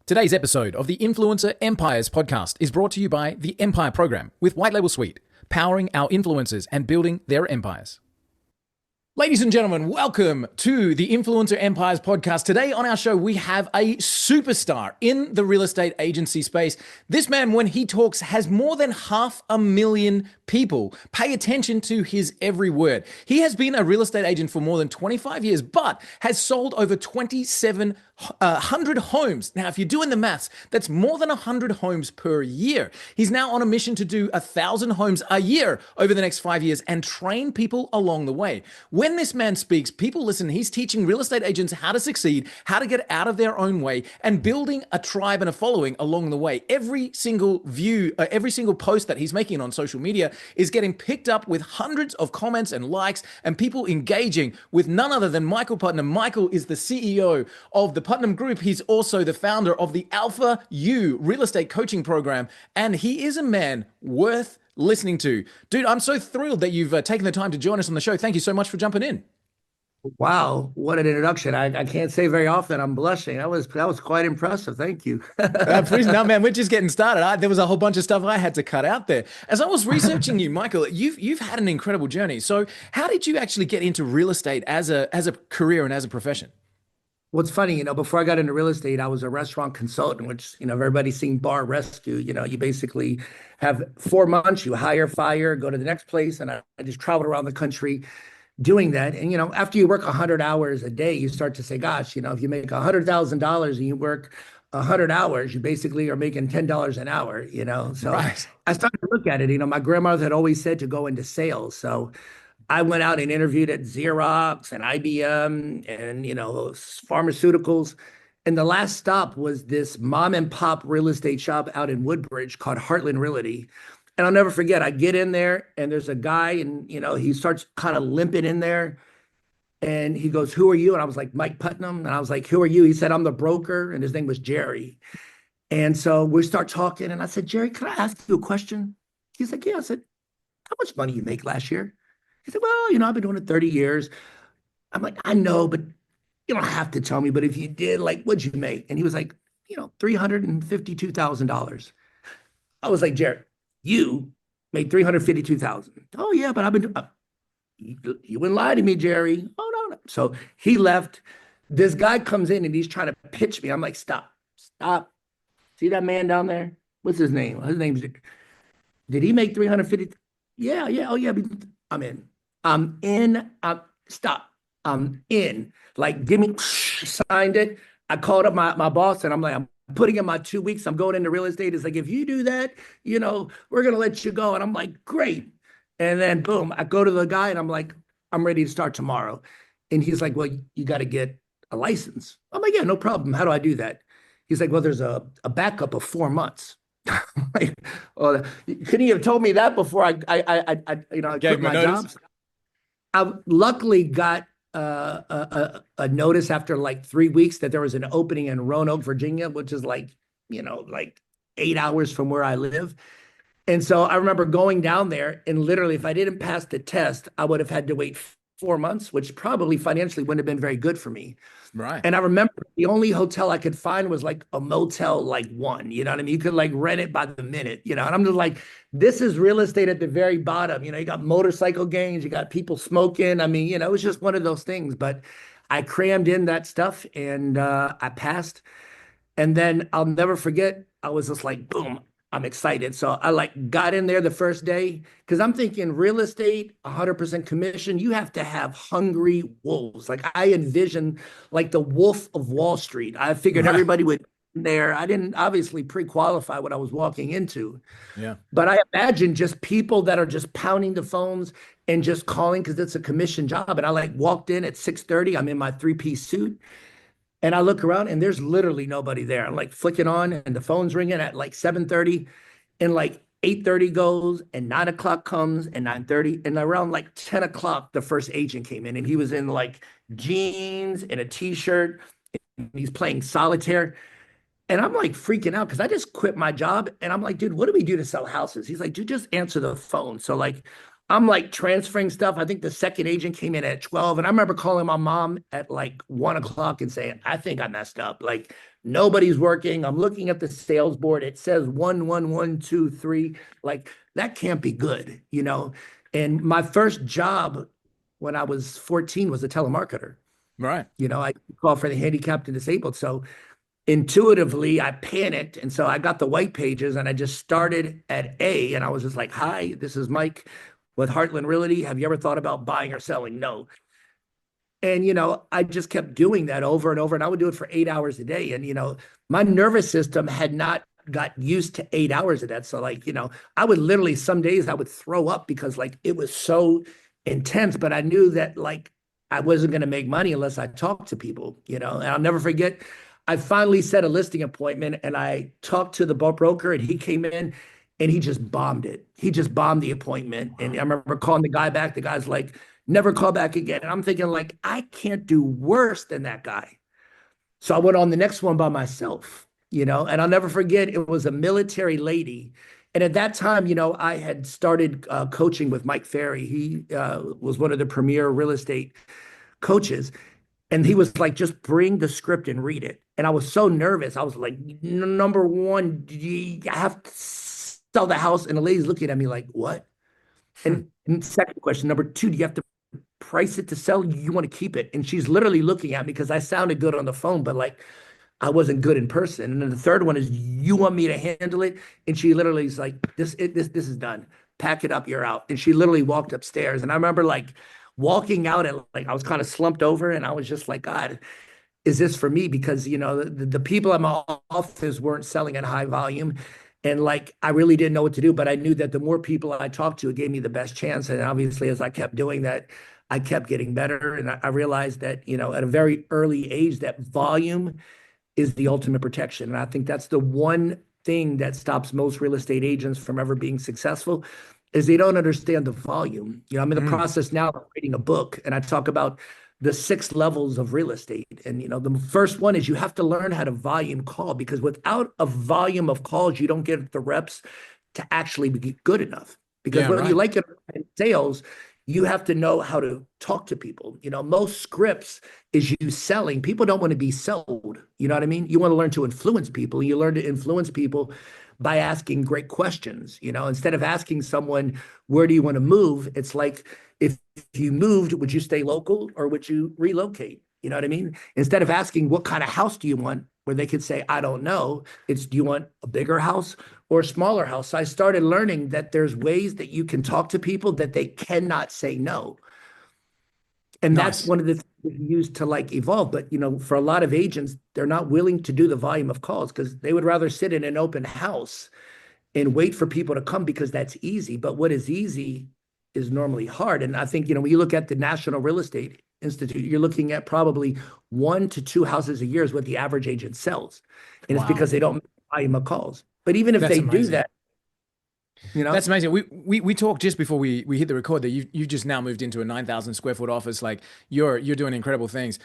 Today's episode of the Influencer Empires podcast is brought to you by the Empire Program with White Label Suite, powering our influencers and building their empires. Ladies and gentlemen, welcome to the Influencer Empires podcast. Today on our show, we have a superstar in the real estate agency space. This man, when he talks, has more than 500,000 people pay attention to his every word. He has been a real estate agent for more than 25 years, but has sold over 2,700 homes. Now, if you're doing the maths, that's more than 100 homes per year. He's now on a mission to do 1,000 homes a year over the next 5 years and train people along the way. When this man speaks, people listen. He's teaching real estate agents how to succeed, how to get out of their own way, and building a tribe and a following along the way. Every single post that he's making on social media is getting picked up with hundreds of comments and likes and people engaging with none other than Michael Putnam. Michael is the CEO of the Putnam Group. He's also the founder of the Alpha U real estate coaching program, and he is a man worth listening to. Dude, I'm so thrilled that you've taken the time to join us on the show. Thank you so much for jumping in. Wow, what an introduction. I can't say very often. I'm blushing. That was quite impressive. Thank you. No, man, we're just getting started. There was a whole bunch of stuff I had to cut out there. As I was researching you, Michael, you've had an incredible journey. So how did you actually get into real estate as a career and as a profession? What's funny, before I got into real estate, I was a restaurant consultant, which, everybody's seen Bar Rescue. You basically have 4 months, you hire, fire, go to the next place. And I just traveled around the country doing that. And, after you work 100 hours a day, you start to say, gosh, if you make $100,000 and you work 100 hours, you basically are making $10 an hour, So Right. I started to look at it. My grandmother had always said to go into sales. So I went out and interviewed at Xerox and IBM and, pharmaceuticals. And the last stop was this mom and pop real estate shop out in Woodbridge called Heartland Realty. And I'll never forget, I get in there and there's a guy and, he starts kind of limping in there. And he goes, "Who are you?" And I was like, "Mike Putnam." And I was like, "Who are you?" He said, "I'm the broker." And his name was Jerry. And so we start talking. And I said, "Jerry, can I ask you a question?" He's like, "Yeah." I said, "How much money you make last year?" He said, "Well, I've been doing it 30 years. I'm like, "I know, but you don't have to tell me. But if you did, like, what'd you make?" And he was like, $352,000. I was like, "Jared, you made $352,000. Oh, yeah, but I've been, you wouldn't lie to me, Jerry. Oh, no. So he left. This guy comes in and he's trying to pitch me. I'm like, stop. See that man down there? What's his name? His name's, did he make 350? Yeah. Oh, yeah. I'm in. I'm in. Stop. I'm in. Like, give me, signed it. I called up my boss and I'm like, I'm putting in my 2 weeks. I'm going into real estate. It's like, if you do that, we're going to let you go. And I'm like, great. And then boom, I go to the guy and I'm like, I'm ready to start tomorrow. And he's like, "Well, you got to get a license." I'm like, "Yeah, no problem. How do I do that?" He's like, "Well, there's a backup of 4 months." I'm like, "Well, couldn't you have told me that before I quit my job?" I luckily got a notice after like 3 weeks that there was an opening in Roanoke, Virginia, which is like 8 hours from where I live. And so I remember going down there and literally, if I didn't pass the test, I would have had to wait 4 months, which probably financially wouldn't have been very good for me. Right. And I remember the only hotel I could find was like a Motel like 1, you know what I mean? You could like rent it by the minute, and I'm just like, this is real estate at the very bottom. You got motorcycle gangs, you got people smoking. I mean, it was just one of those things, but I crammed in that stuff and I passed. And then I'll never forget, I was just like, boom, I'm excited. So I like got in there the first day because I'm thinking real estate, 100% commission. You have to have hungry wolves. Like I envisioned like the Wolf of Wall Street. I figured everybody would be there. I didn't obviously pre-qualify what I was walking into. Yeah. But I imagine just people that are just pounding the phones and just calling because it's a commission job. And I like walked in at 6:30. I'm in my 3-piece suit. And I look around and there's literally nobody there. I'm like flicking on and the phone's ringing at like 7:30 and like 8:30 goes and 9 o'clock comes and 9:30. And around like 10 o'clock, the first agent came in and he was in like jeans and a t-shirt and he's playing solitaire. And I'm like freaking out because I just quit my job. And I'm like, "Dude, what do we do to sell houses?" He's like, "Dude, just answer the phone." So like, I'm like transferring stuff. I think the second agent came in at 12. And I remember calling my mom at like 1 o'clock and saying, "I think I messed up. Like, Nobody's working. I'm looking at the sales board. It says 1, 1, 1, 2, 3. Like that can't be good, you know? And my first job when I was 14 was a telemarketer. Right. You know, I call for the handicapped and disabled. So intuitively, I panicked. And so I got the white pages and I just started at A. And I was just like, hi, this is Mike with Heartland Realty. Have you ever thought about buying or selling? No. And, you know, I just kept doing that over and over. And I would do it for 8 hours a day. And, you know, my nervous system had not got used to 8 hours of that. So, like, you know, I would literally, some days I would throw up because, like, it was so intense. But I knew that, like, I wasn't going to make money unless I talked to people, you know. And I'll never forget, I finally set a listing appointment and I talked to the broker and he came in and he just bombed it. He just bombed the appointment. And I remember calling the guy back. The guy's like, never call back again. And I'm thinking, like, I can't do worse than that guy. So I went on the next one by myself, you know, and I'll never forget, it was a military lady. And at that time, you know, I had started coaching with Mike Ferry. He was one of the premier real estate coaches. And he was like, just bring the script and read it. And I was so nervous. I was like, number one, I have to sell the house. And the lady's looking at me like, what? And second question, number two, do you have to price it to sell? You want to keep it? And she's literally looking at me because I sounded good on the phone, but like I wasn't good in person. And then the third one is, you want me to handle it? And she literally is like, this is done. Pack it up, you're out. And she literally walked upstairs. And I remember like walking out and like I was kind of slumped over and I was just like, God, is this for me? Because, you know, the people in my office weren't selling at high volume. And like, I really didn't know what to do, but I knew that the more people I talked to, it gave me the best chance. And obviously, as I kept doing that, I kept getting better. And I realized that, you know, at a very early age, that volume is the ultimate protection. And I think that's the one thing that stops most real estate agents from ever being successful is they don't understand the volume. You know, I'm in the process now of writing a book and I talk about the 6 levels of real estate. And, you know, the first one is you have to learn how to volume call because without a volume of calls, you don't get the reps to actually be good enough. Because whether you like it in sales, you have to know how to talk to people. You know, most scripts is you selling. People don't want to be sold. You know what I mean? You want to learn to influence people. You learn to influence people by asking great questions. You know, instead of asking someone, where do you want to move? It's like, if you moved, would you stay local or would you relocate? You know what I mean? Instead of asking, what kind of house do you want? Where they could say, I don't know. It's, do you want a bigger house or a smaller house? So I started learning that there's ways that you can talk to people that they cannot say no. And that's one of the things we use to like evolve. But, you know, for a lot of agents, they're not willing to do the volume of calls because they would rather sit in an open house and wait for people to come because that's easy. But what is easy is normally hard. And I think, you know, when you look at the National Real Estate Institute, you're looking at probably 1 to 2 houses a year is what the average agent sells. And it's because they don't make volume of calls. But even if they do that, you know, that's amazing. We talked just before we hit the record that you just now moved into a 9,000 square foot office. Like you're doing incredible things.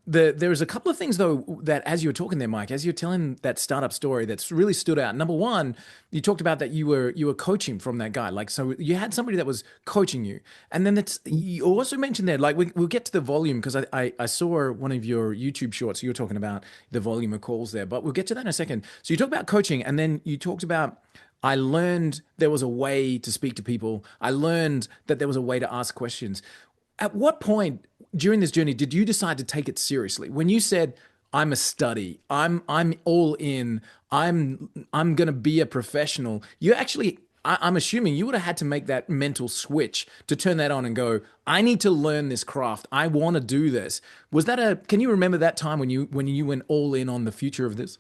There's a couple of things though that as you were talking there, Mike, as you're telling that startup story, that's really stood out. Number one, you talked about that you were coaching from that guy. Like so, you had somebody that was coaching you, and then you also mentioned there. Like we'll get to the volume because I saw one of your YouTube shorts. You were talking about the volume of calls there, but we'll get to that in a second. So you talked about coaching, and then you talked about. I learned there was a way to speak to people. I learned that there was a way to ask questions. At what point during this journey did you decide to take it seriously? When you said, "I'm a study. I'm all in. I'm going to be a professional." You actually, I'm assuming you would have had to make that mental switch to turn that on and go, "I need to learn this craft. I want to do this." Was that can you remember that time when you went all in on the future of this?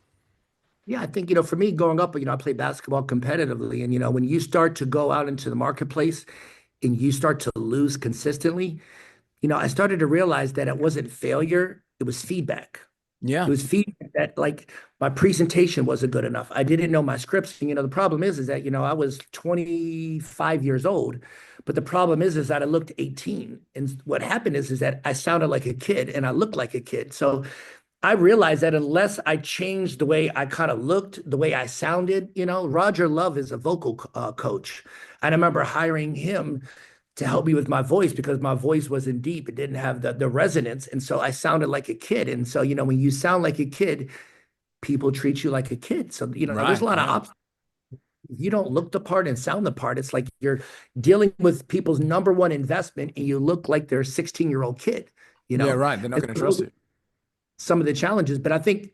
yeah, I think, you know, for me growing up, you know, I played basketball competitively. And, you know, when you start to go out into the marketplace and you start to lose consistently, you know, I started to realize that it wasn't failure, it was feedback. Yeah. It was feedback that like my presentation wasn't good enough. I didn't know my scripts. And, you know, the problem is that, you know, I was 25 years old, but the problem is that I looked 18. And what happened is that I sounded like a kid and I looked like a kid. So I realized that unless I changed the way I kind of looked, the way I sounded, you know, Roger Love is a vocal coach. And I remember hiring him to help me with my voice because my voice wasn't deep. It didn't have the resonance. And so I sounded like a kid. And so, you know, when you sound like a kid, people treat you like a kid. So, there's a Right, lot of right. obstacles. If you don't look the part and sound the part, it's like you're dealing with people's number one investment and you look like they're a 16-year-old kid, you Yeah, know? right. They're not And going to so those trust are you. some of the challenges. But I think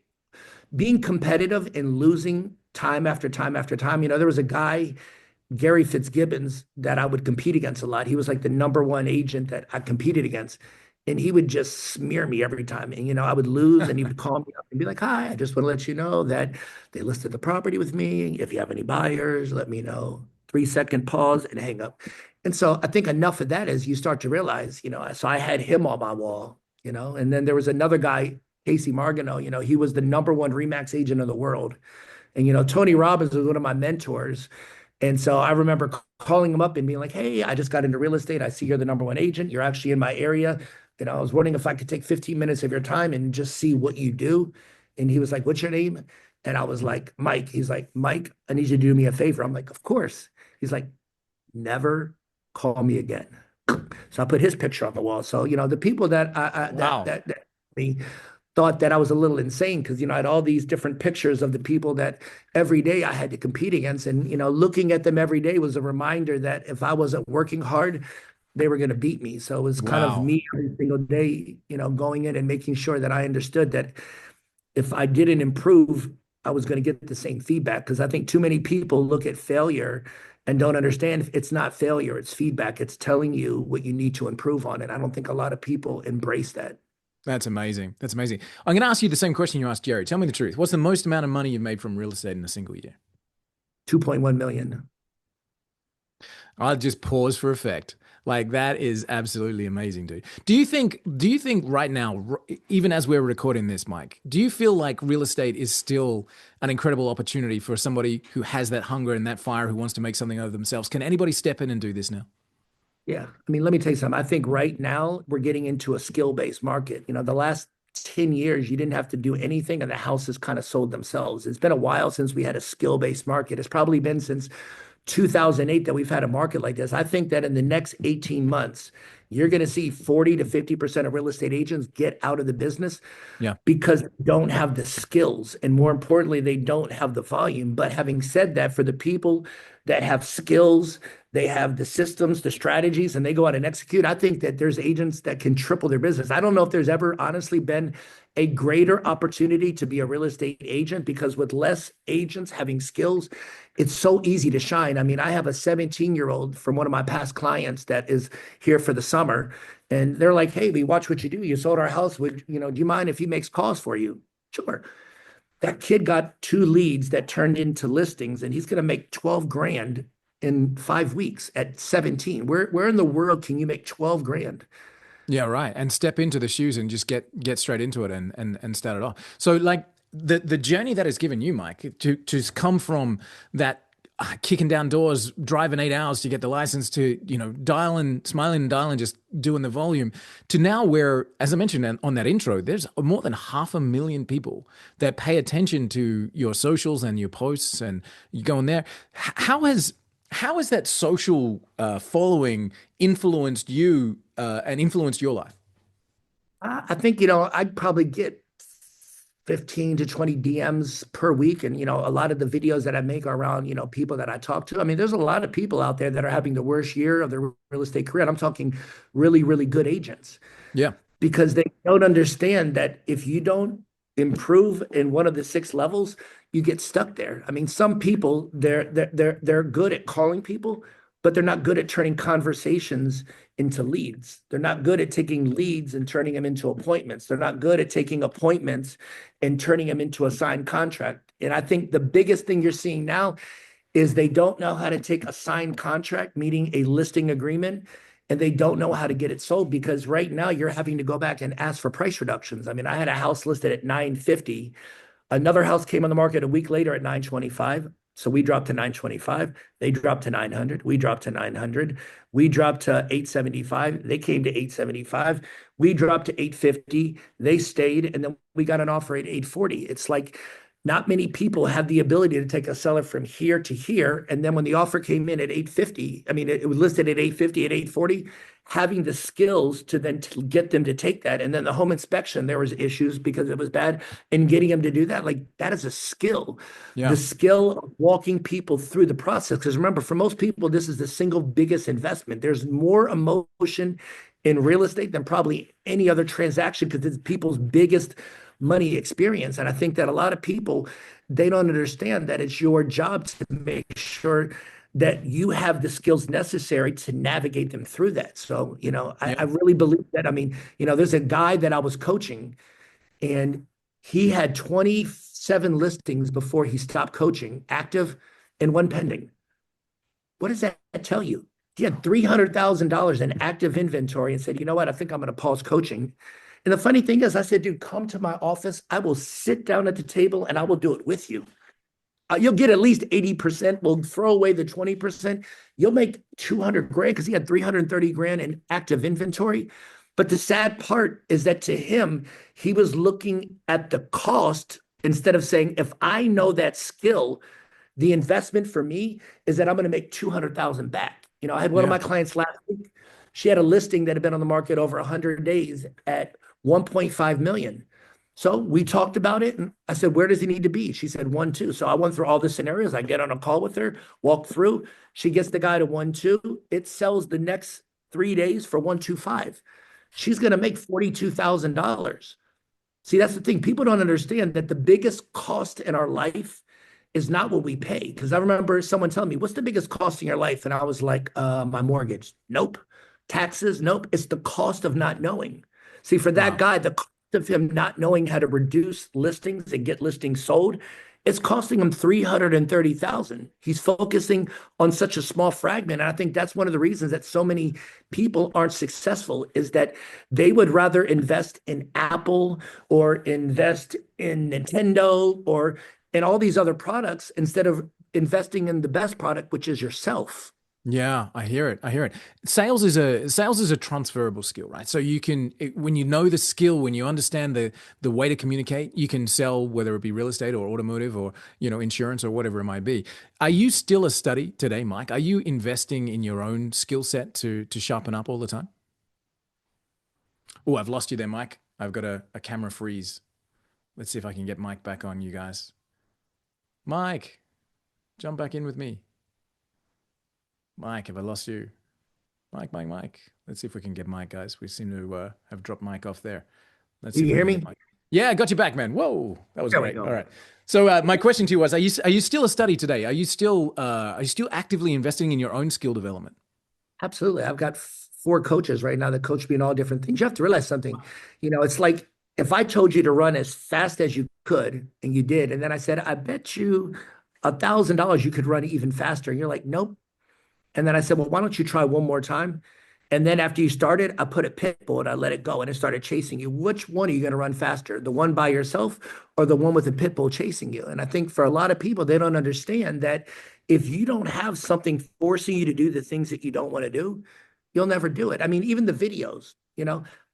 being competitive and losing time after time after time, there was a guy, Gary Fitzgibbons, that I would compete against a lot. He was like the number one agent that I competed against. And he would just smear me every time. And, I would lose and he would call me up and be like, hi, I just want to let you know that they listed the property with me. If you have any buyers, let me know. 3-second pause and hang up. And so I think enough of that is you start to realize, so I had him on my wall, and then there was another guy, Casey Margano, he was the number one Remax agent in the world. And, Tony Robbins was one of my mentors. And so I remember calling him up and being like, hey, I just got into real estate. I see you're the number one agent. You're actually in my area. I was wondering if I could take 15 minutes of your time and just see what you do. And he was like, what's your name? And I was like, Mike. He's like, Mike, I need you to do me a favor. I'm like, of course. He's like, never call me again. So I put his picture on the wall. So, the people that Wow. that me thought that I was a little insane because, I had all these different pictures of the people that every day I had to compete against. And, looking at them every day was a reminder that if I wasn't working hard, they were going to beat me. So it was kind of Wow. me every single day, going in and making sure that I understood that if I didn't improve, I was going to get the same feedback. Because I think too many people look at failure and don't understand it's not failure, it's feedback. It's telling you what you need to improve on. And I don't think a lot of people embrace that. That's amazing. That's amazing. I'm going to ask you the same question you asked Jerry. Tell me the truth. What's the most amount of money you've made from real estate in a single year? 2.1 million. I'll just pause for effect. Like that is absolutely amazing, dude. Do you think right now, even as we're recording this, Mike, do you feel like real estate is still an incredible opportunity for somebody who has that hunger and that fire who wants to make something of themselves? Can anybody step in and do this now? Yeah. I mean, let me tell you something. I think right now we're getting into a skill-based market. The last 10 years, you didn't have to do anything and the houses kind of sold themselves. It's been a while since we had a skill-based market. It's probably been since 2008 that we've had a market like this. I think that in the next 18 months, you're going to see 40 to 50% of real estate agents get out of the business Yeah. because they don't have the skills. And more importantly, they don't have the volume. But having said that, for the people that have skills, they have the systems, the strategies, and they go out and execute. I think that there's agents that can triple their business. I don't know if there's ever honestly been a greater opportunity to be a real estate agent because with less agents having skills, it's so easy to shine. I mean, I have a 17-year-old from one of my past clients that is here for the summer, and they're like, hey, we watch what you do. You sold our house. Do you mind if he makes calls for you? Sure. That kid got 2 leads that turned into listings, and he's going to make 12 grand in 5 weeks at 17. Where in the world can you make 12 grand? Yeah, right. And step into the shoes and just get straight into it and start it off. So like the journey that has given you, Mike, to come from that kicking down doors, driving 8 hours to get the license to, dialing, smiling and dialing, just doing the volume to now where, as I mentioned on that intro, there's more than 500,000 people that pay attention to your socials and your posts and you go in there. How has that social following influenced you and influenced your life? I think, I'd probably get 15 to 20 DMs per week. And, a lot of the videos that I make are around, people that I talk to. I mean, there's a lot of people out there that are having the worst year of their real estate career. And I'm talking really, really good agents Yeah. because they don't understand that if you don't improve in one of the 6 levels, you get stuck there. I mean, some people they're good at calling people, but they're not good at turning conversations into leads. They're not good at taking leads and turning them into appointments. They're not good at taking appointments and turning them into a signed contract. And I think the biggest thing you're seeing now is they don't know how to take a signed contract, meaning a listing agreement, and they don't know how to get it sold because right now you're having to go back and ask for price reductions. I mean, I had a house listed at 950. Another house came on the market a week later at 925. So we dropped to 925. They dropped to 900. We dropped to 900. We dropped to 875. They came to 875. We dropped to 850. They stayed, and then we got an offer at 840. It's like not many people have the ability to take a seller from here to here. And then when the offer came in at 850, I mean, it was listed at 850, at 840, having the skills to then to get them to take that. And then the home inspection, there was issues because it was bad, and getting them to do that, like that is a skill. The Yeah. skill of walking people through the process. Because remember, for most people, this is the single biggest investment. There's more emotion in real estate than probably any other transaction because it's people's biggest money experience. And I think that a lot of people, they don't understand that it's your job to make sure that you have the skills necessary to navigate them through that. So, I Yeah. really believe that. I mean, there's a guy that I was coaching, and he had 27 listings before he stopped coaching, active, and one pending. What does that tell you? He had $300,000 in active inventory and said, you know what? I think I'm going to pause coaching. And the funny thing is, I said, dude, come to my office. I will sit down at the table and I will do it with you. You'll get at least 80%. We'll throw away the 20%. You'll make 200 grand because he had 330 grand in active inventory. But the sad part is that to him, he was looking at the cost instead of saying, if I know that skill, the investment for me is that I'm going to make 200,000 back. I had one of Yeah. my clients last week. She had a listing that had been on the market over 100 days at 1.5 million. So we talked about it, and I said, where does he need to be? She said 1.2. So I went through all the scenarios. I get on a call with her, walk through. She gets the guy to 1.2. It sells the next 3 days for 1.25. She's going to make $42,000. See, that's the thing. People don't understand that the biggest cost in our life is not what we pay. Because I remember someone telling me, what's the biggest cost in your life? And I was like, my mortgage. Nope. Taxes. Nope. It's the cost of not knowing. See, for that Wow. guy, the cost of him not knowing how to reduce listings and get listings sold, it's costing him 330,000. He's focusing on such a small fragment. And I think that's one of the reasons that so many people aren't successful is that they would rather invest in Apple or invest in Nintendo or in all these other products instead of investing in the best product, which is yourself. Yeah, I hear it. I hear it. Sales is a transferable skill, right? So when you know the skill, when you understand the way to communicate, you can sell whether it be real estate or automotive or insurance or whatever it might be. Are you still a study today, Mike? Are you investing in your own skill set to sharpen up all the time? Oh, I've lost you there, Mike. I've got a camera freeze. Let's see if I can get Mike back on, you guys. Mike, jump back in with me. Mike, have I lost you? Mike. Let's see if we can get Mike, guys. We seem to have dropped Mike off there. Let's Do see if you we hear can get me? Mike. Yeah, I got you back, man. Whoa, that was There we great. All go. right. So my question to you was: Are you still a study today? Are you still actively investing in your own skill development? Absolutely. I've got four coaches right now that coach me in all different things. You have to realize something. It's like if I told you to run as fast as you could and you did, and then I said, I bet you $1,000 you could run even faster. And you're like, nope. And then I said, well, why don't you try one more time? And then after you started, I put a pit bull and I let it go and it started chasing you. Which one are you going to run faster? The one by yourself or the one with the pit bull chasing you? And I think for a lot of people, they don't understand that if you don't have something forcing you to do the things that you don't want to do, you'll never do it. I mean, even the videos,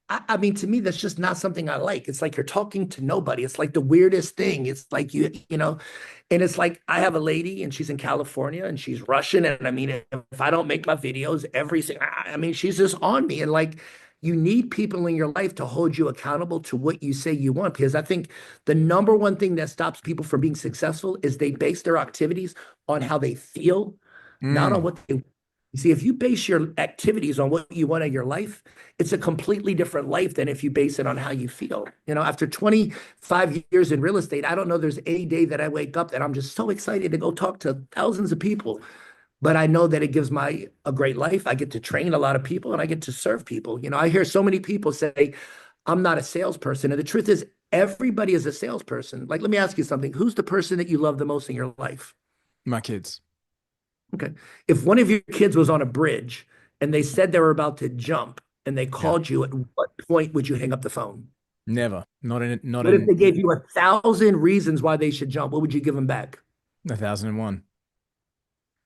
I mean, to me, that's just not something I like. It's like you're talking to nobody. It's like the weirdest thing. It's like and it's like I have a lady and she's in California and she's Russian. And I mean, if I don't make my videos, I mean, she's just on me. And like, you need people in your life to hold you accountable to what you say you want. Because I think the number one thing that stops people from being successful is they base their activities on how they feel, not on Mm, what they. You see, if you base your activities on what you want in your life, it's a completely different life than if you base it on how you feel. After 25 years in real estate, I don't know there's any day that I wake up that I'm just so excited to go talk to thousands of people. But I know that it gives my a great life. I get to train a lot of people and I get to serve people. I hear so many people say, I'm not a salesperson. And the truth is, everybody is a salesperson. Like, let me ask you something. Who's the person that you love the most in your life? my kids. Okay. If one of your kids was on a bridge and they said they were about to jump and they Yeah. called you, at what point would you hang up the phone? Never. Not in. Not What if in. they gave you 1,000 reasons why they should jump? What would you give them back? 1,001.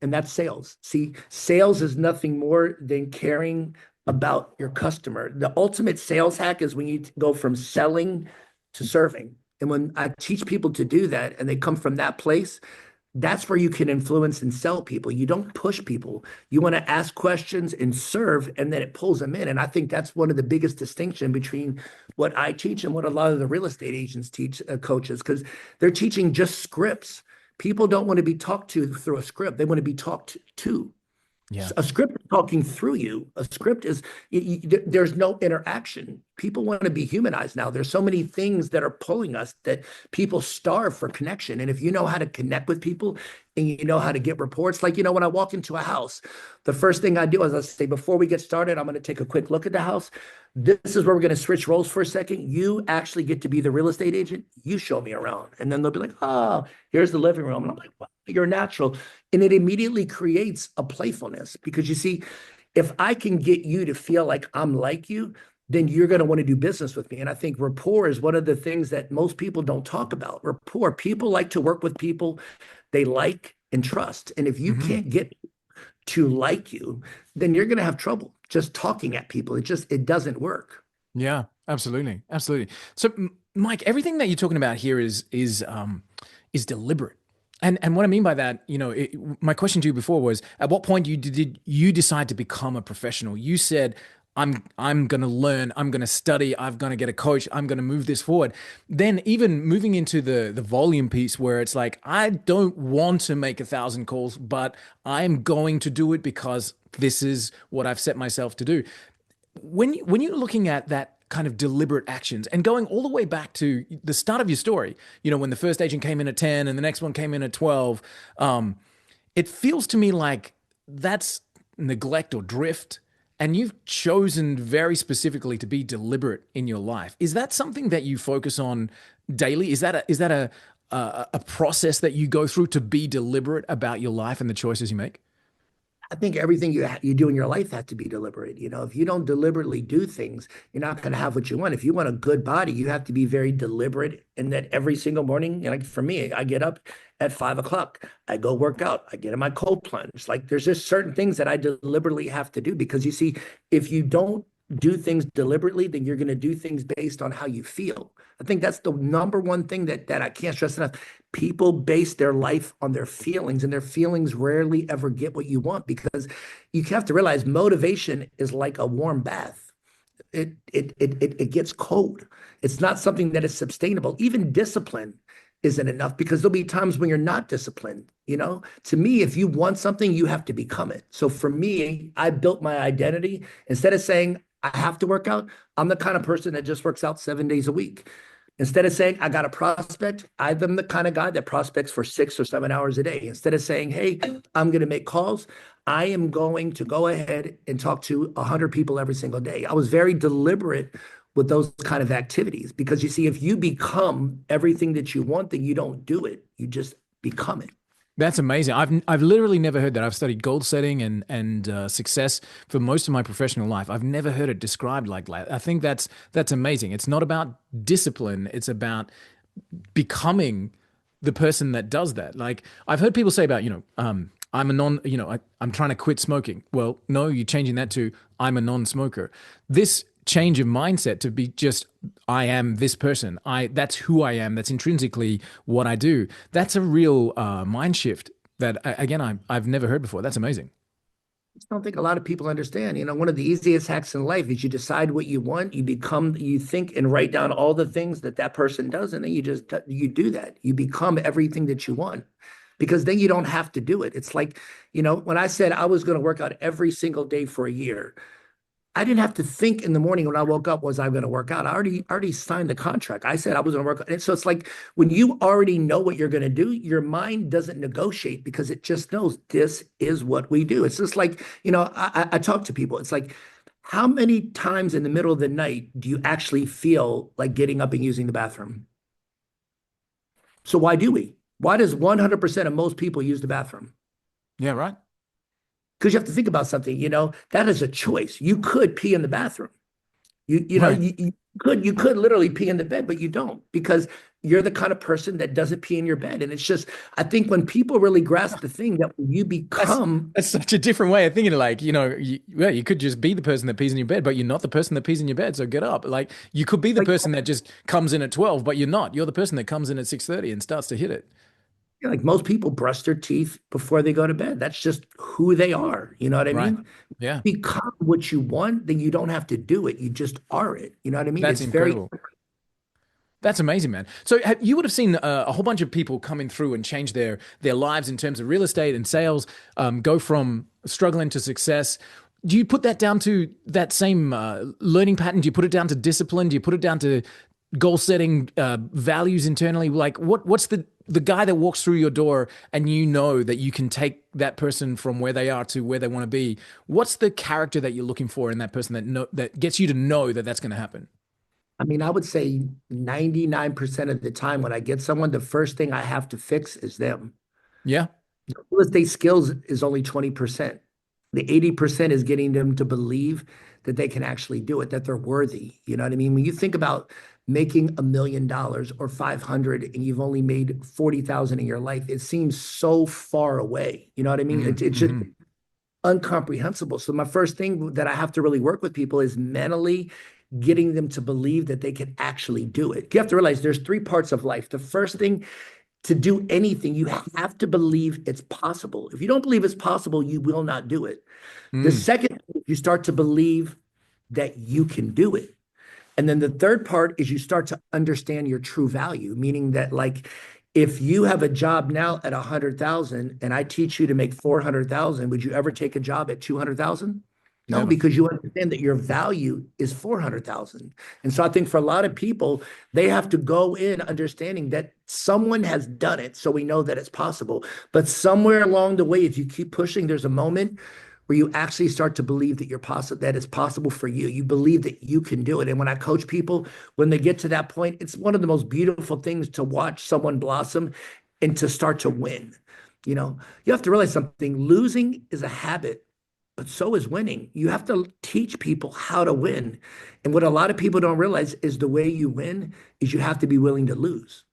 And that's sales. See, sales is nothing more than caring about your customer. The ultimate sales hack is when you go from selling to serving. And when I teach people to do that and they come from that place, that's where you can influence and sell people. You don't push people. You want to ask questions and serve, and then it pulls them in. And I think that's one of the biggest distinction between what I teach and what a lot of the real estate agents teach coaches, because they're teaching just scripts. People don't want to be talked to through a script. They want to be talked to. Yeah. A script is talking through you. A script is, there's no interaction. People want to be humanized now. There's so many things that are pulling us that people starve for connection. And if you know how to connect with people and you know how to get reports, like, when I walk into a house, the first thing I do is I say, before we get started, I'm going to take a quick look at the house. This is where we're going to switch roles for a second. You actually get to be the real estate agent. You show me around. And then they'll be like, oh, here's the living room. And I'm like, wow, you're natural. And it immediately creates a playfulness, because you see, if I can get you to feel like I'm like you, then you're going to want to do business with me. And I think rapport is one of the things that most people don't talk about. Rapport. People like to work with people they like and trust. And if you can't get to like you, then you're going to have trouble just talking at people. It doesn't work. Yeah, absolutely. Absolutely. So Mike, everything that you're talking about here is deliberate. And what I mean by that, my question to you before was, at what point did you decide to become a professional? You said, I'm going to learn, I'm going to study, I'm going to get a coach, I'm going to move this forward. Then even moving into the volume piece, where it's like, I don't want to make 1,000 calls, but I'm going to do it because this is what I've set myself to do. When you're looking at that kind of deliberate actions and going all the way back to the start of your story, when the first agent came in at 10 and the next one came in at 12, it feels to me like that's neglect or drift. And you've chosen very specifically to be deliberate in your life. Is that something that you focus on daily? Is that a process that you go through to be deliberate about your life and the choices you make? I think everything you do in your life has to be deliberate. If you don't deliberately do things, you're not going to have what you want. If you want a good body, you have to be very deliberate. And that every single morning, like for me, I get up at 5 o'clock, I go work out, I get in my cold plunge. Like there's just certain things that I deliberately have to do, because you see, if you don't do things deliberately, then you're going to do things based on how you feel. I think that's the number one thing that I can't stress enough. People base their life on their feelings, and their feelings rarely ever get what you want, because you have to realize motivation is like a warm bath. It gets cold. It's not something that is sustainable. Even discipline isn't enough, because there'll be times when you're not disciplined. To me, if you want something, you have to become it. So for me, I built my identity. Instead of saying I have to work out, I'm the kind of person that just works out 7 days a week. Instead of saying I got a prospect, I'm the kind of guy that prospects for 6 or 7 hours a day. Instead of saying, hey, I'm going to make calls, I am going to go ahead and talk to 100 people every single day. I was very deliberate with those kind of activities, because you see, if you become everything that you want, then you don't do it. You just become it. That's amazing. I've literally never heard that. I've studied goal setting and success for most of my professional life. I've never heard it described like that. I think that's amazing. It's not about discipline. It's about becoming the person that does that. Like I've heard people say about, I'm a I'm trying to quit smoking. Well, no, you're changing that to I'm a non-smoker. This change of mindset to be just, I am this person. That's who I am. That's intrinsically what I do. That's a real mind shift that, again, I've never heard before. That's amazing. I don't think a lot of people understand. One of the easiest hacks in life is you decide what you want, you think and write down all the things that person does, and then you do that. You become everything that you want, because then you don't have to do it. It's like, when I said I was going to work out every single day for a year, I didn't have to think in the morning when I woke up, was I going to work out? I already signed the contract. I said I was going to work out. And so it's like, when you already know what you're going to do, your mind doesn't negotiate, because it just knows this is what we do. It's just like, I talk to people. It's like, how many times in the middle of the night do you actually feel like getting up and using the bathroom? So why do we? Why does 100% of most people use the bathroom? Yeah, right. Because you have to think about something, that is a choice. You could pee in the bathroom. You know, Right. you could literally pee in the bed, but you don't because you're the kind of person that doesn't pee in your bed. And it's just, I think when people really grasp the thing that when you That's become that's such a different way of thinking. Like, yeah, you could just be the person that pees in your bed, but you're not the person that pees in your bed. So get up. Like, you could be the like, person that just comes in at 12, but you're not. You're the person that comes in at 6:30 and starts to hit it. like most people brush their teeth before they go to bed. That's just who they are. You know what I Right. mean? Yeah. Become what you want, then you don't have to do it. You just are it. You know what I mean? That's It's very, incredible. That's amazing, man. So you would have seen a whole bunch of people coming through and change their lives in terms of real estate and sales, go from struggling to success. Do you put that down to that same learning pattern? Do you put it down to discipline? Do you put it down to goal setting, values internally? Like, what's the guy that walks through your door and you know that you can take that person from where they are to where they want to be? What's the character that you're looking for in that person that gets you to know that that's going to happen? I mean, I would say 99% of the time when I get someone, the first thing I have to fix is them. Yeah. Real estate skills is only 20%. The 80% is getting them to believe that they can actually do it, that they're worthy. You know what I mean? When you think about making $1 million or 500 and you've only made 40,000 in your life, it seems so far away. You know what I mean? It's just Mm-hmm. incomprehensible. So my first thing that I have to really work with people is mentally getting them to believe that they can actually do it. You have to realize there's three parts of life. The first thing to do anything, you have to believe it's possible. If you don't believe it's possible, you will not do it. The Mm. second, you start to believe that you can do it. And then the third part is you start to understand your true value, meaning that like if you have a job now at 100,000 and I teach you to make 400,000, would you ever take a job at 200,000? No, Never. because you understand that your value is 400,000. And so I think for a lot of people, they have to go in understanding that someone has done it. So we know that it's possible. But somewhere along the way, if you keep pushing, there's a moment where you actually start to believe that you're possible, that it's possible for you. You believe that you can do it. And when I coach people, when they get to that point, it's one of the most beautiful things to watch someone blossom and to start to win. You know, you have to realize something. Losing is a habit, but so is winning. You have to teach people how to win. And what a lot of people don't realize is the way you win is you have to be willing to lose.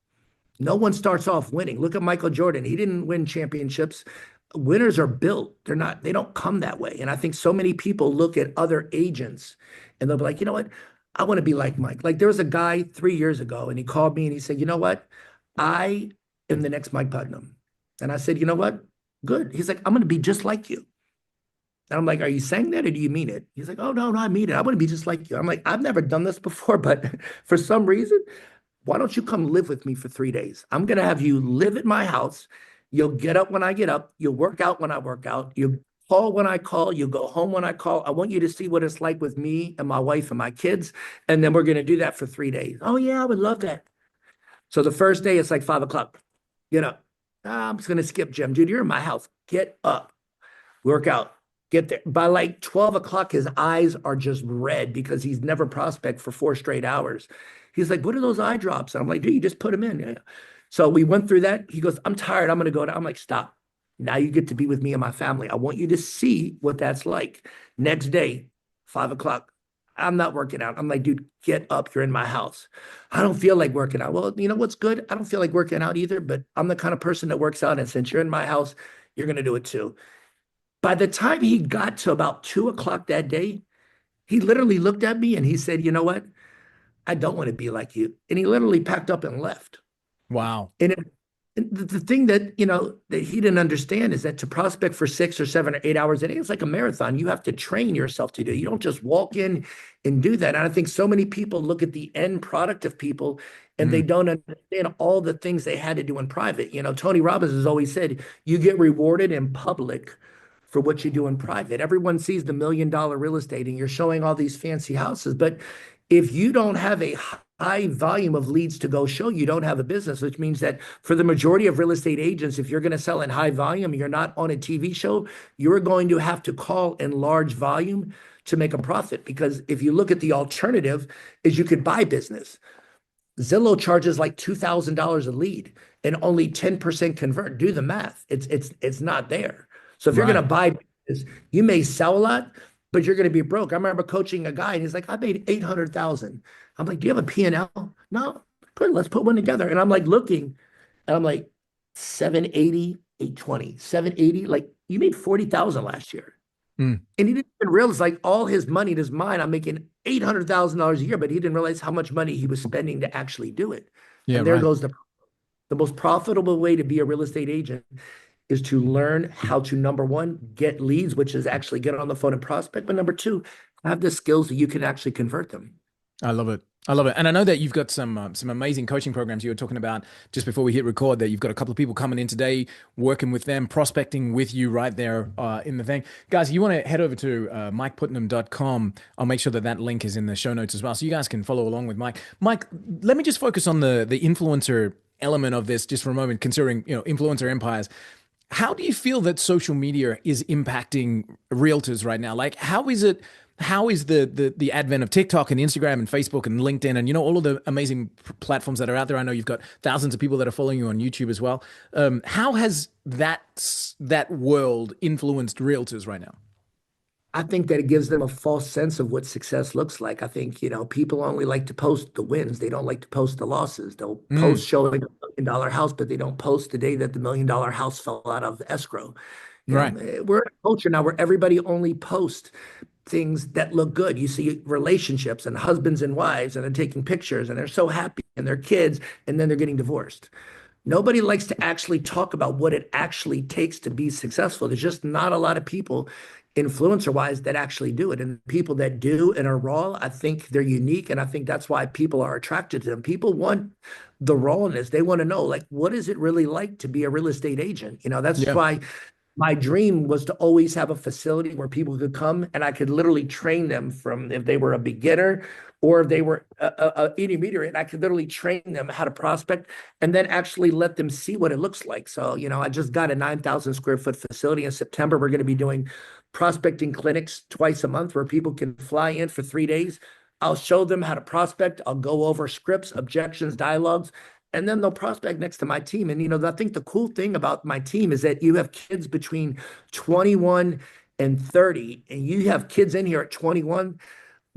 No one starts off winning. Look at Michael Jordan. He didn't win championships. Winners are built. They don't come that way. And I think so many people look at other agents and they'll be like, you know what? I want to be like Mike. Like there was a guy 3 years ago and he called me and he said, you know what? I am the next Mike Putnam. And I said, you know what? Good. He's like, I'm going to be just like you. And I'm like, are you saying that or do you mean it? He's like, oh, no, no, I mean it. I want to be just like you. I'm like, I've never done this before, but for some reason, why don't you come live with me for 3 days? I'm going to have you live at my house. You'll get up when I get up. You'll work out when I work out. You'll call when I call. You'll go home when I call. I want you to see what it's like with me and my wife and my kids. And then we're going to do that for 3 days. Oh, yeah, I would love that. So the first day, it's like 5 o'clock. Get up. I'm just going to skip gym. Dude, you're in my house. Get up. Work out. Get there. By like 12 o'clock, his eyes are just red because he's never prospect for 4 straight hours. He's like, what are those eye drops? And I'm like, dude, you just put them in. Yeah. So we went through that. He goes, I'm tired. I'm going to go down. I'm like, stop. Now you get to be with me and my family. I want you to see what that's like. Next day, 5 o'clock. I'm not working out. I'm like, dude, get up. You're in my house. I don't feel like working out. Well, you know what's good? I don't feel like working out either, but I'm the kind of person that works out. And since you're in my house, you're going to do it too. By the time he got to about 2 o'clock that day, he literally looked at me and he said, you know what? I don't want to be like you. And he literally packed up and left. Wow. And the thing that, that he didn't understand is that to prospect for 6 or 7 or 8 hours a day, it's like a marathon. You have to train yourself to do. You don't just walk in and do that. And I think so many people look at the end product of people and they Mm. don't understand all the things they had to do in private. Tony Robbins has always said, you get rewarded in public for what you do in private. Everyone sees the $1 million real estate and you're showing all these fancy houses. But if you don't have a high volume of leads to go show, you don't have a business, which means that for the majority of real estate agents, if you're going to sell in high volume, you're not on a TV show, you're going to have to call in large volume to make a profit. Because if you look at the alternative is you could buy business. Zillow charges like $2,000 a lead and only 10% convert. Do the math. It's not there. So if you're going to Right. buy business, you may sell a lot, but you're going to be broke. I remember coaching a guy and he's like, I made 800,000. I'm like, do you have a P&L? No, let's put one together. And I'm like looking and I'm like, 780, 820, 780. Like you made 40,000 last year. Mm. And he didn't even realize like all his money in his mind, I'm making $800,000 a year, but he didn't realize how much money he was spending to actually do it. Yeah, And there right. goes the most profitable way to be a real estate agent is to learn how to, number one, get leads, which is actually get on the phone and prospect. But number two, have the skills that you can actually convert them. I love it. I love it. And I know that you've got some amazing coaching programs you were talking about just before we hit record, that you've got a couple of people coming in today, working with them, prospecting with you right there in the thing. Guys, you want to head over to mikeputnam.com. I'll make sure that that link is in the show notes as well, so you guys can follow along with Mike. Mike, let me just focus on the influencer element of this just for a moment, considering, influencer empires. How do you feel that social media is impacting realtors right now? Like, how is the advent of TikTok and Instagram and Facebook and LinkedIn and all of the amazing platforms that are out there? I know you've got thousands of people that are following you on YouTube as well. How has that world influenced realtors right now? I think that it gives them a false sense of what success looks like. I think, people only like to post the wins. They don't like to post the losses. They'll Mm, post showing $1 million house, but they don't post the day that the $1 million house fell out of escrow. right. We're in a culture now where everybody only posts things that look good. You see relationships and husbands and wives, and they're taking pictures and they're so happy and their kids, and then they're getting divorced. Nobody likes to actually talk about what it actually takes to be successful. There's just not a lot of people, influencer wise, that actually do it. And people that do and are raw, I think they're unique. And I think that's why people are attracted to them. People want the rawness. They want to know, like, what is it really like to be a real estate agent? That's Yeah. why my dream was to always have a facility where people could come and I could literally train them from if they were a beginner or if they were a intermediate, and I could literally train them how to prospect and then actually let them see what it looks like. So, I just got a 9,000 square foot facility in September. We're going to be doing prospecting clinics twice a month where people can fly in for 3 days. I'll show them how to prospect. I'll go over scripts, objections, dialogues, and then they'll prospect next to my team. And I think the cool thing about my team is that you have kids between 21 and 30, and you have kids in here at 21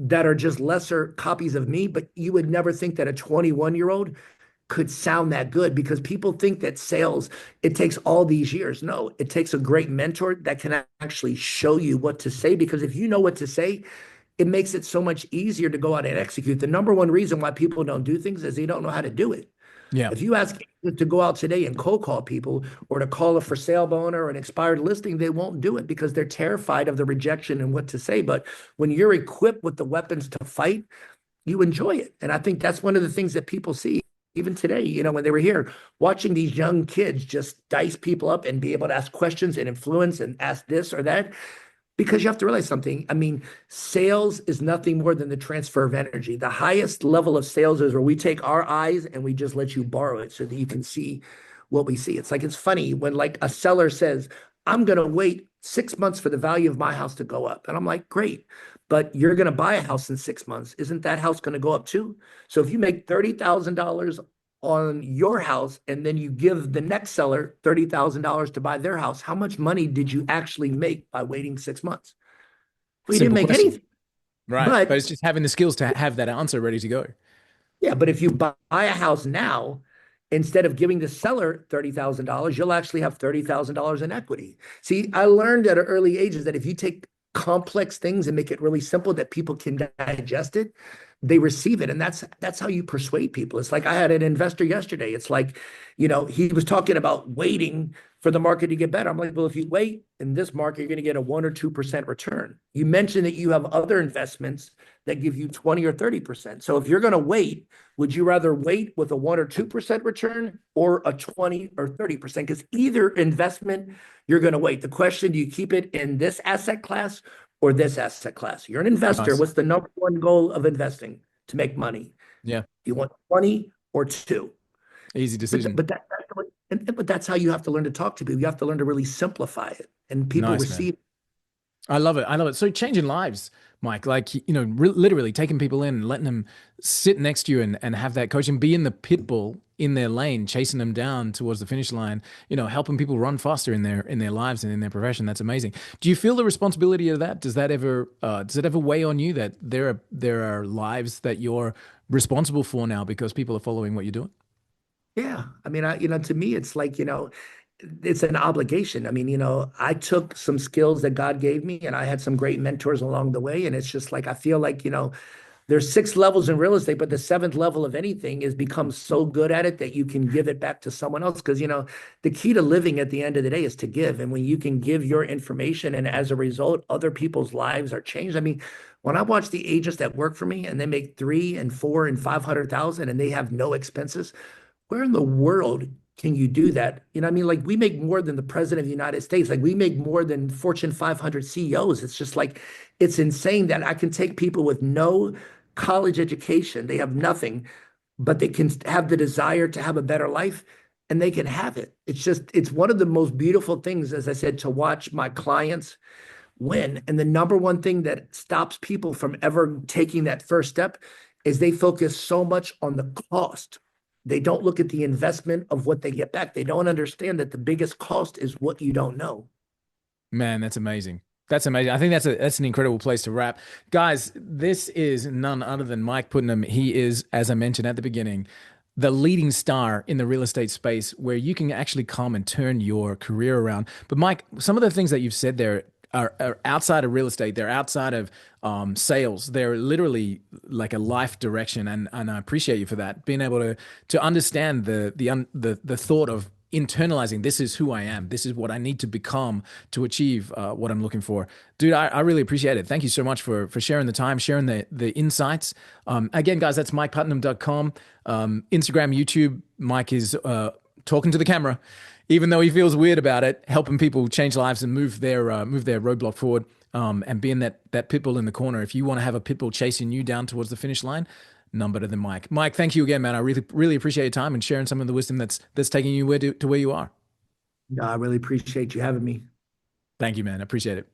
that are just lesser copies of me, but you would never think that a 21-year-old could sound that good, because people think that sales, it takes all these years. No, it takes a great mentor that can actually show you what to say, because if you know what to say, it makes it so much easier to go out and execute. The number one reason why people don't do things is they don't know how to do it. Yeah. If you ask to go out today and cold call people or to call a for sale owner or an expired listing, they won't do it because they're terrified of the rejection and what to say. But when you're equipped with the weapons to fight, you enjoy it. And I think that's one of the things that people see even today, when they were here, watching these young kids just dice people up and be able to ask questions and influence and ask this or that. Because you have to realize something. I mean, sales is nothing more than the transfer of energy. The highest level of sales is where we take our eyes and we just let you borrow it so that you can see what we see. It's funny when like a seller says, I'm going to wait 6 months for the value of my house to go up. And I'm like, great, but you're going to buy a house in 6 months. Isn't that house going to go up too? So if you make $30,000 on your house and then you give the next seller $30,000 to buy their house, how much money did you actually make by waiting 6 months? Well, you didn't Simple make question. anything. Right. But But it's just having the skills to have that answer ready to go. yeah, but if you buy a house now, instead of giving the seller $30,000, you'll actually have $30,000 in equity. See, I learned at an early ages that if you take complex things and make it really simple that people can digest it, they receive it. And that's how you persuade people. It's like I had an investor yesterday. It's like, he was talking about waiting for the market to get better. I'm like, well, if you wait in this market, you're going to get a 1 or 2% return. You mentioned that you have other investments that give you 20 or 30%. So if you're going to wait, would you rather wait with a 1 or 2% return or a 20 or 30%? Because either investment, you're going to wait. The question, do you keep it in this asset class or this asset class? You're an investor. Nice. What's the number one goal of investing? To make money. Yeah. You want 20 or 2? Easy decision. But that's how you have to learn to talk to people. You have to learn to really simplify it, and people Nice, man. receive. I love it. I love it. So changing lives, Mike, like, literally taking people in and letting them sit next to you and have that coaching, be in the pit bull in their lane, chasing them down towards the finish line, helping people run faster in their lives and in their profession. That's amazing. Do you feel the responsibility of that? Does it ever weigh on you that there are lives that you're responsible for now because people are following what you're doing? Yeah. I mean, to me, it's like, it's an obligation. I mean, I took some skills that God gave me and I had some great mentors along the way. And it's just like, I feel like, there's 6 levels in real estate, but the seventh level of anything is become so good at it that you can give it back to someone else. Because, the key to living at the end of the day is to give. And when you can give your information and as a result, other people's lives are changed. I mean, when I watch the agents that work for me and they make 3 and 4 and 500,000 and they have no expenses, where in the world can you do that? You know what I mean? Like we make more than the president of the United States. Like we make more than Fortune 500 CEOs. It's just like, it's insane that I can take people with no college education. They have nothing, but they can have the desire to have a better life and they can have it. It's one of the most beautiful things, as I said, to watch my clients win. And the number one thing that stops people from ever taking that first step is they focus so much on the cost. They don't look at the investment of what they get back. They don't understand that the biggest cost is what you don't know. Man, that's amazing. That's amazing. I think that's an incredible place to wrap. Guys, this is none other than Mike Putnam. He is, as I mentioned at the beginning, the leading star in the real estate space where you can actually come and turn your career around. But Mike, some of the things that you've said there are outside of real estate. They're outside of sales. They're literally like a life direction, and I appreciate you for that. Being able to understand the thought of internalizing, this is who I am, this is what I need to become to achieve what I'm looking for. Dude, I really appreciate it. Thank you so much for sharing the time, sharing the insights. Again, guys, that's mikeputnam.com. Instagram, YouTube. Mike is talking to the camera, even though he feels weird about it, helping people change lives and move their roadblock forward, and being that pitbull in the corner. If you want to have a pitbull chasing you down towards the finish line, none better than Mike. Mike, thank you again, man. I really, really appreciate your time and sharing some of the wisdom that's taking you to where you are. I really appreciate you having me. Thank you, man. I appreciate it.